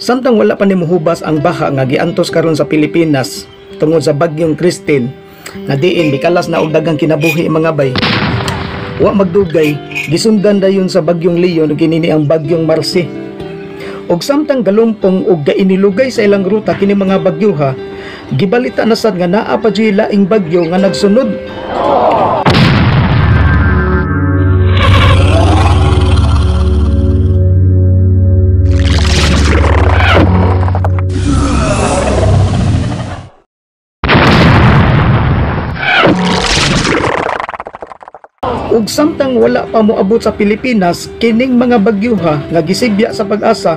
Samtang wala pa ni muhubas ang baha nga giantos karon sa Pilipinas tungod sa bagyong Christine na diin bikalas na og daghang kinabuhi mga bay. Wa magdugay gisundan dayon sa bagyong Leon kini ang bagyong Marcy. Og samtang galumpong og gainilugay sa ilang ruta kini mga bagyoha, gibalita na sad nga naa pa jud laing bagyo nga nagsunod. Ug samtang wala pa moabot sa Pilipinas kining mga bagyoha nga gisibya sa pag-asa,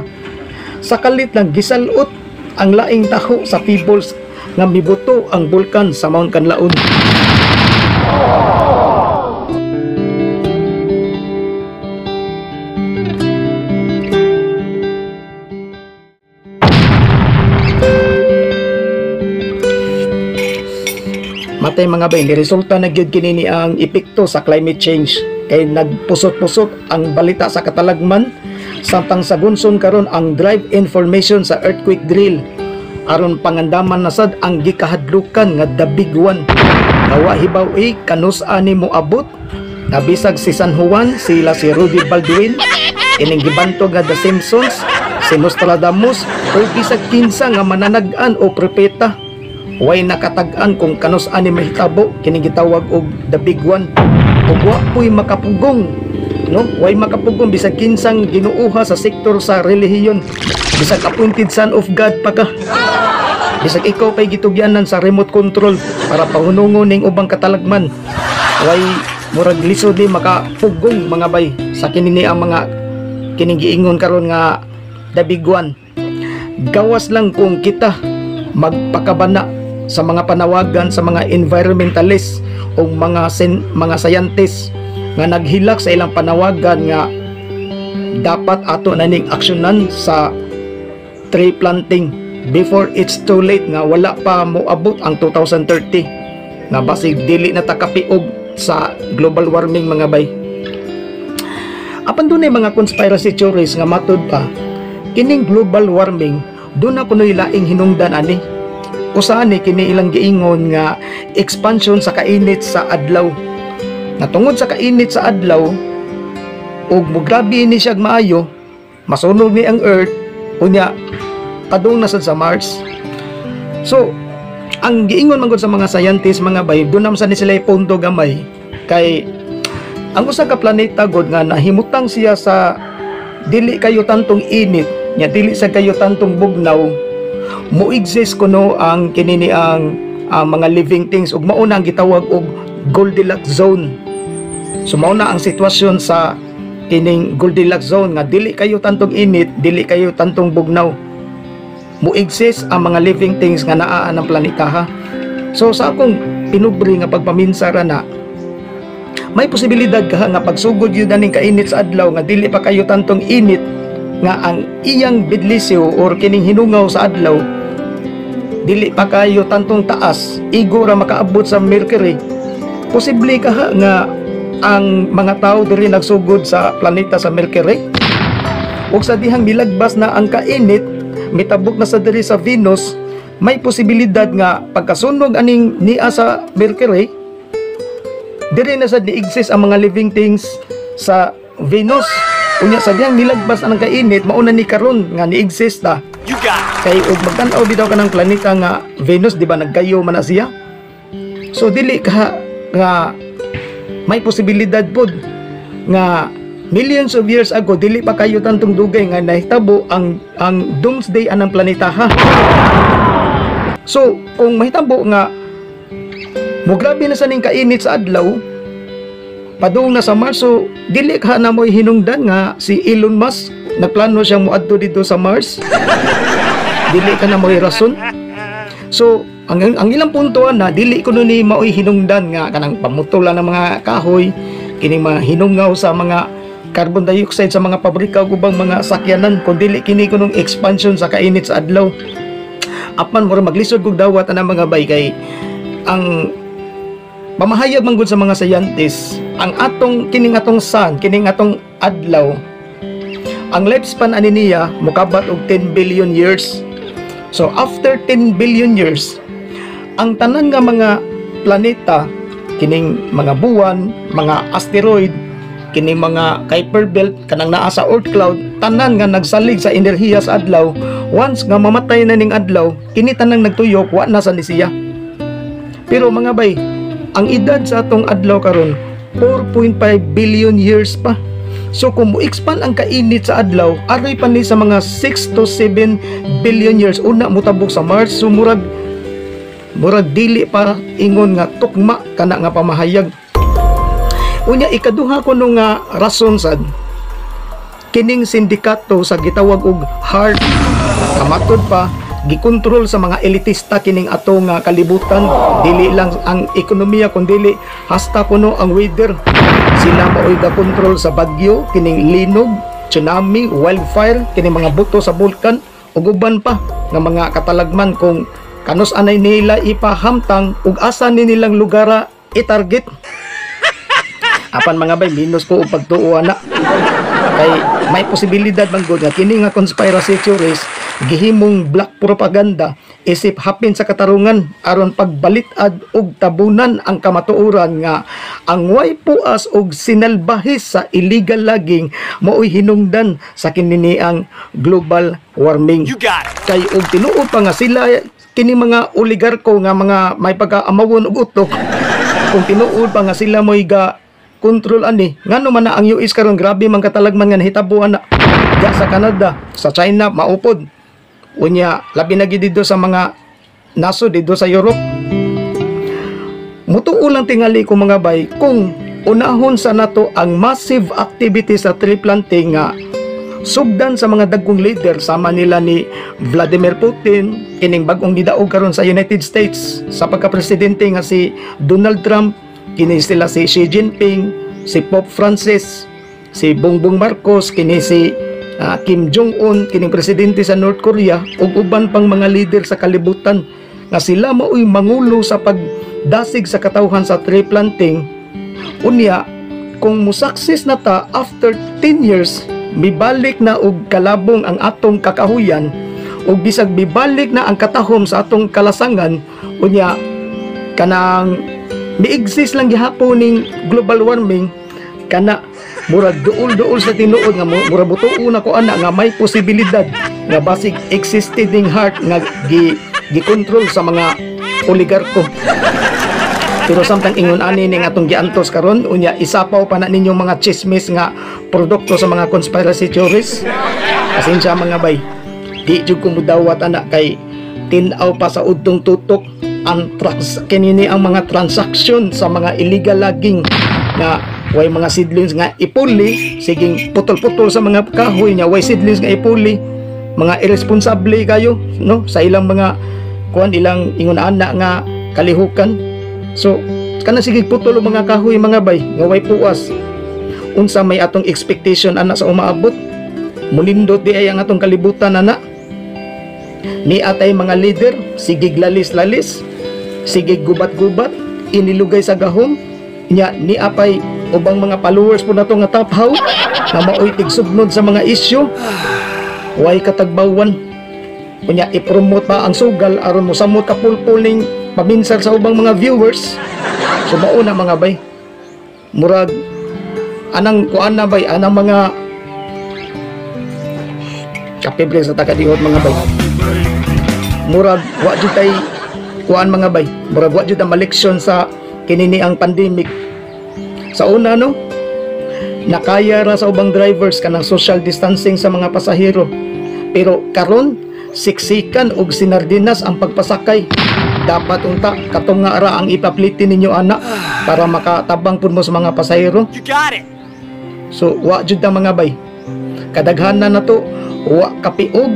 sakalit lang gisalot ang laing taho sa Pebbles nga mibuto ang bulkan sa Mount Canlaon. Matay mga bay, resulta na gyud kini ang epekto sa climate change kay nagpusot-pusot ang balita sa katalagman samtang sa gunson karon ang drive information sa earthquake drill aron pangandaman na sad ang gikahadlukan nga the big one. Nawa hibaw kanus ani mo abot nabisag si San Juan, sila si Rudy Baldwin, kining gibantog nga The Simpsons, si Nostradamus o bisag kinsa nga mananag-an o propeta. Way nakatag-an kung kanus ani mahitabo kining gitawag og the big one. Ug wa puy makapugong, no? Way makapugong bisag kinsang ginuuha sa sektor sa relihiyon. Bisag appointed son of God pa ka. Bisag ikaw pay gitugyanan sa remote control para pahunungon ning ubang katalagman. Way murag lisod ni makapugong mga bay sa kini ang mga kining giingon karon nga the big one. Gawas lang kung kita magpakabana sa mga panawagan sa mga environmentalists o mga scientists nga naghilak sa ilang panawagan nga dapat ato na ning aksyonan sa tree planting before it's too late, nga wala pa moabot ang 2030 nga basig dili na takapiog sa global warming mga bay. Apan dunay mga conspiracy theories nga matud pa kining global warming doon na kunoy laing hinungdan ani. Usahan ni kini ilang giingon nga expansion sa kainit sa adlaw. Natungod sa kainit sa adlaw ug mugrabi ni siya maayo, masunog ni ang Earth unya kadung na sad sa Mars. So, ang giingon man gud sa mga scientists mga bay, dunam sa ni sila punto gamay kay ang usa ka planeta gud nga nahimutang siya sa dili kayo tantong init, nya dili sa kayo tantong bugnaw. Mo-exist kuno ang kinini ang mga living things ug mao na ang gitawag og Goldilocks zone. So mao na ang sitwasyon sa kining Goldilocks zone nga dili kayo tantong init, dili kayo tantong bugnaw. Mo-exist ang mga living things nga naa ng planeta ha. So sa akong pinubri nga pagpaminsara na may posibilidad ka nga pagsugod yun ning kainit sa adlaw nga dili pa kayo tantong init nga ang iyang bidlisyo or kining hinungaw sa adlaw dili pa kayo tantong taas, igo ra makaabot sa Mercury. Posible ka nga ang mga tao diri nagsugod sa planeta sa Mercury ug sa dihang milagbas na ang kainit mitabok na sa diri sa Venus, may posibilidad nga pagkasunog aning niya sa Mercury diri na sad ni-exist ang mga living things sa Venus. Unya sa diyang nilagbas ang kainit mauna ni karon nga ni-exist ta. Kay ug magtan-aw bitaw ka ng planeta nga Venus, di ba naggayo man na siya? So dili ka nga may posibilidad pod nga millions of years ago dili pa kayo tantong dugay nga nahitabo ang doomsday anang planeta ha. So kung mahitabo nga mo grabe na sa ning kainit sa adlaw padung na sa Mars, so dili ka na mo'y hinungdan nga si Elon Musk nagplano siyang muadto dito sa Mars. Dili ka na mo'y rason. So ang ilang puntuan na dili ko ni mao'y hinungdan nga kanang pamutulan ng mga kahoy, kining mga hinungaw sa mga carbon dioxide sa mga pabrika ug ubang mga sakyanan, kun dili kini kunong expansion sa kainit sa adlaw. Apan mura maglisod kog dawat ana mga bay kay ang pamahayag man gud sa mga scientists ang atong kining atong sun, kining atong adlaw Ang lifespan ani niya mokabat og 10 billion years. So after 10 billion years, ang tanan nga mga planeta, kining mga buwan, mga asteroid, kining mga Kuiper belt kanang naa sa Oort cloud, tanan nga nagsalig sa enerhiya sa adlaw. Once nga mamatay na ning adlaw, kini tanang nagtuyok wa na sa ni siya. Pero mga bay, ang edad sa atong adlaw karon 4.5 billion years pa. So kung mo-expand ang kainit sa adlaw, aray pa ni sa mga 6 to 7 billion years una mutabok sa Mars. So murag dili pa ingon nga tukma kana nga pamahayag. Unya ikaduha ko no nga rason sad kining sindikato sa gitawag og HAARP kamatod pa gikontrol sa mga elitista kining ato nga kalibutan. Dili lang ang ekonomiya kundi hasta kuno ang weather. Sila mao'y gakontrol sa bagyo, kining linog, tsunami, wildfire, kining mga buto sa bulkan ug uban pa nga mga katalagman kung kanus anay nila ipahamtang ug asa ni nilang lugara i-target. Apan mga bay, minus ko og pagtuo ana. Kay may posibilidad man gud nga kini nga conspiracy theories gihimong black propaganda isip hapin sa katarungan aron pagbalid-ad og tabunan ang kamatuoran nga ang way puas og sinalbahis sa illegal logging mao'y hinungdan sa kininiang global warming. Kay og tinuod pa nga sila kini mga oligarko nga mga may pagkaamawon og utok, kung tinuod pa nga sila mo'y ga control ani ngano man na ang US karon grabe man katalagman nga nahitabuan na diya sa Canada, sa China maupod. Unya labi na gid dito sa mga naso dito sa Europe. Mutuo lang tingali ko mga bay kung unahon sa nato ang massive activity sa tree planting nga sugdan sa mga dagkong leader sama nila ni Vladimir Putin, kining bag-ong gidaog karon sa United States sa pagka-presidente nga si Donald Trump, kini sila si Xi Jinping, si Pope Francis, si Bongbong Marcos, kini si Kim Jong-un, kining presidente sa North Korea ug uban pang mga leader sa kalibutan nga sila mao'y mangulo sa pagdasig sa katawhan sa tree planting. Unya kung musakses na ta after 10 years mibalik na og kalabong ang atong kakahuyan ug bisag mibalik na ang katahom sa atong kalasangan, unya kanang mi-exist lang gihapon ning global warming kana murag duol-duol sa tinuod nga murag butuo na ko ana nga may posibilidad nga basig existing heart nga gi-control sa mga oligarko. Pero samtang ingon ani ning atong giantos karon unya isapaw pa na ninyong mga chismis nga produkto sa mga conspiracy theories. Pasensya mga bay, di jud ko mudawat ana kay tin-aw pa sa udtong tutok ang kinini ang mga transaction sa mga illegal logging na way mga seedlings nga ipuli, siging putol-putol sa mga kahoy nya way seedlings nga ipuli, mga irresponsible kayo no sa ilang mga kuan ilang ingon ana nga kalihukan. So kana sige putol mga kahoy mga bay nga way puas. Unsa may atong expectation ana sa umaabot? Mulindot di ay ang atong kalibutan ana. Ni atay mga leader sige lalis-lalis, sige gubat-gubat, inilugay sa gahom nya ni apay ubang mga followers po nato nga taphaw na mao'y tigsugnod sa mga isyu way katagbawan. Kunya i-promote pa ang sugal aron mo samot kapulpuling paminsar sa ubang mga viewers. So mao na mga bay, murag anang kuan na bay, anang mga kapibre sa taga-dihot mga bay, murag wa jud tay kuan mga bay, murag wa jud ang maleksyon sa kinini ang pandemic. Sa una no, nakaya ra sa ubang drivers kanang social distancing sa mga pasahero, pero karon siksikan og sinardinas ang pagpasakay. Dapat unta katong nga ara ang ipapliti ninyo ana para makatabang pud mo sa mga pasahero. You got it. So wa jud ta mga bay, kadaghanan na to wa kapiog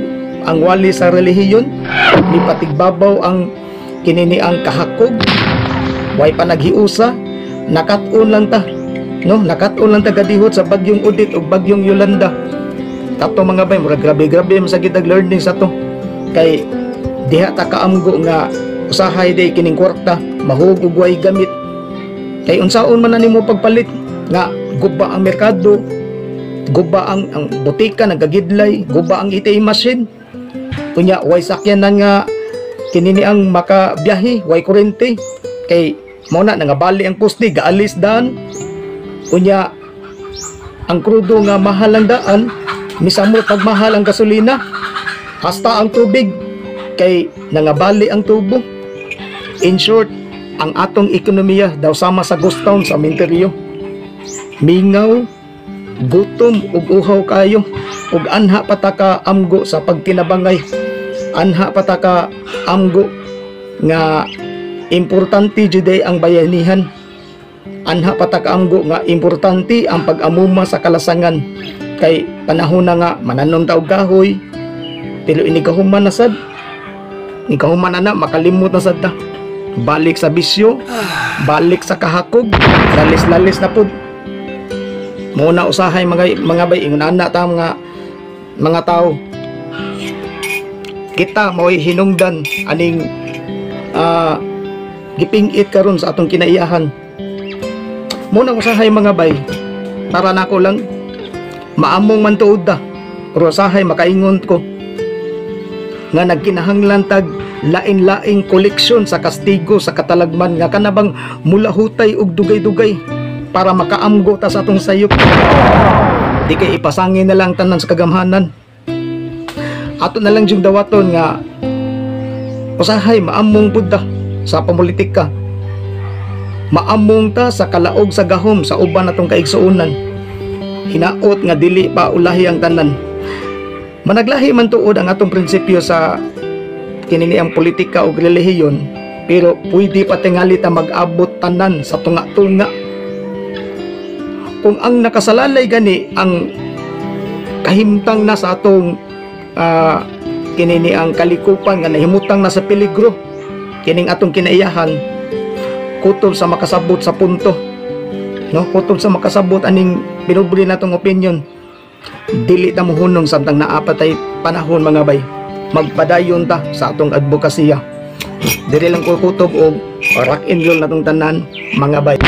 ang wali sa relihiyon, mipatigbabaw ang kinini ang kahakog, way pa naghiusa, nakat-on lang ta no, nakat-on lang ta gadihot sa bagyong Odette ug bagyong Yolanda. Kato mga bay, murag grabe-grabe masagid ang learning sa to kay diha ta kaamgo nga usahay day kining kwarta mahugog way gamit. Kay unsaon man na nimo pagpalit nga guba ang merkado, guba ang butika nagagidlay, guba ang ATM machine. Unya way sakyanan nga kinini ang makabiyahe, way kurente kay mo na nangabali ang poste gaalis daan. Unya ang krudo nga mahal ang daan, misamo pag mahal ang gasolina, hasta ang tubig kay nangabali ang tubo. In short, ang atong ekonomiya daw sama sa ghost town sa Minterio. Mingaw, gutom ug uhaw kayo, ug anha pataka amgo sa pagtinabangay, anha pataka amgo nga importante juday ang bayanihan, anha pataka amgo nga importante ang pag-amuma sa kalasangan. Kay panahon na nga mananom ta og kahoy, pero inigahuman na sad, inigahuman na makalimot na sad ta, balik sa bisyo, balik sa kahakog, lalis-lalis na pud. Muna usahay mga bay, ingon na ta mga tao, kita mo'y hinungdan aning gipingit karon sa atong kinaiyahan. Muna usahay mga bay, para nako lang maamong man tuod ta, pero usahay makaingon ko nga nagkinahanglan tag lain-laing koleksyon sa kastigo sa katalagman nga kanabang mula hutay ug dugay-dugay para makaamgo ta sa atong sayop. Di kay ipasangin na lang tanan sa kagamhanan. Ato na lang jung dawaton nga usahay maamong budda sa pamulitika, maamong ta sa kalaog sa gahom sa uban natong kaigsuonan. Hinaot nga dili pa ulahi ang tanan. Managlahi man tuod ang atong prinsipyo sa kinini ang politika o relihiyon, pero pwede pa tingali ta mag-abot tanan sa tunga-tunga. Kung ang nakasalalay gani ang kahimtang na sa atong kinini ang kalikupan nga nahimutang na sa peligro, kining atong kinaiyahan, kutob sa makasabot sa punto, no? Kutob sa makasabot aning pinubuli natong opinion, dili ta mohunong samtang naapatay panahon mga bay, magpadayon ta sa atong advokasya. Dili lang ko kutob og rock and roll natong tanan mga bay.